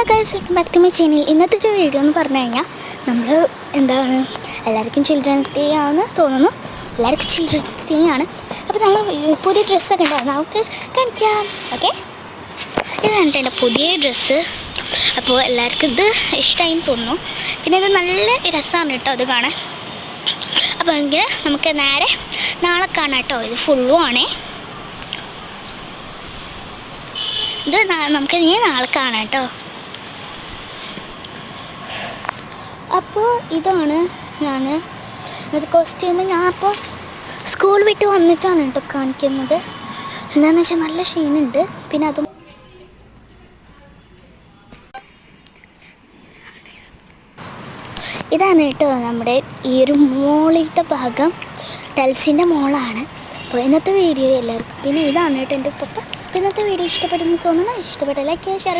Hello guys, welcome back to my channel. ഇന്നത്തെ ഒരു video എന്ന് പറഞ്ഞു കഴിഞ്ഞാൽ നമ്മൾ എല്ലാവർക്കും ചിൽഡ്രൻസ് ഡേ ആണെന്ന് തോന്നുന്നു. എല്ലാവർക്കും ചിൽഡ്രൻസ് ഡേ ആണ്. അപ്പോൾ നമ്മൾ പുതിയ ഡ്രസ്സൊക്കെ ഉണ്ടായിരുന്നു, നമുക്ക് കാണിക്കാം. ഓക്കെ, ഇതാണ് എൻ്റെ പുതിയ ഡ്രസ്സ്. അപ്പോൾ എല്ലാവർക്കും ഇത് ഇഷ്ടമായി തോന്നുന്നു. പിന്നെ ഇത് നല്ല രസമാണ് കേട്ടോ അത് കാണാൻ. അപ്പോൾ എങ്കിൽ നമുക്ക് നേരെ നാളെ കാണാം കേട്ടോ. ഇത് ഫുള്ളും ആണേ. ഇത് നമുക്ക് നാളെ കാണാം കേട്ടോ. അപ്പോൾ ഇതാണ് ഇത് കോസ്റ്റ്യൂം. ഞാൻ അപ്പോൾ സ്കൂൾ വിട്ട് വന്നിട്ടാണ് കേട്ടോ കാണിക്കുന്നത്. എന്താണെന്ന് വെച്ചാൽ നല്ല ക്ഷീണമുണ്ട്. പിന്നെ അതും ഇതാണ് കേട്ടോ നമ്മുടെ ഈ ഒരു മോളിലത്തെ ഭാഗം. ടെൽസിൻ്റെ മോളാണ്. അപ്പോൾ ഇന്നത്തെ വീഡിയോ എല്ലാവർക്കും. പിന്നെ ഇതാണ് കേട്ടോ എൻ്റെ പപ്പ. ഇന്നത്തെ വീഡിയോ ഇഷ്ടപ്പെടുന്നു തോന്നുന്നു. ഇഷ്ടപ്പെട്ട ലൈക്ക്, ഷെയർ,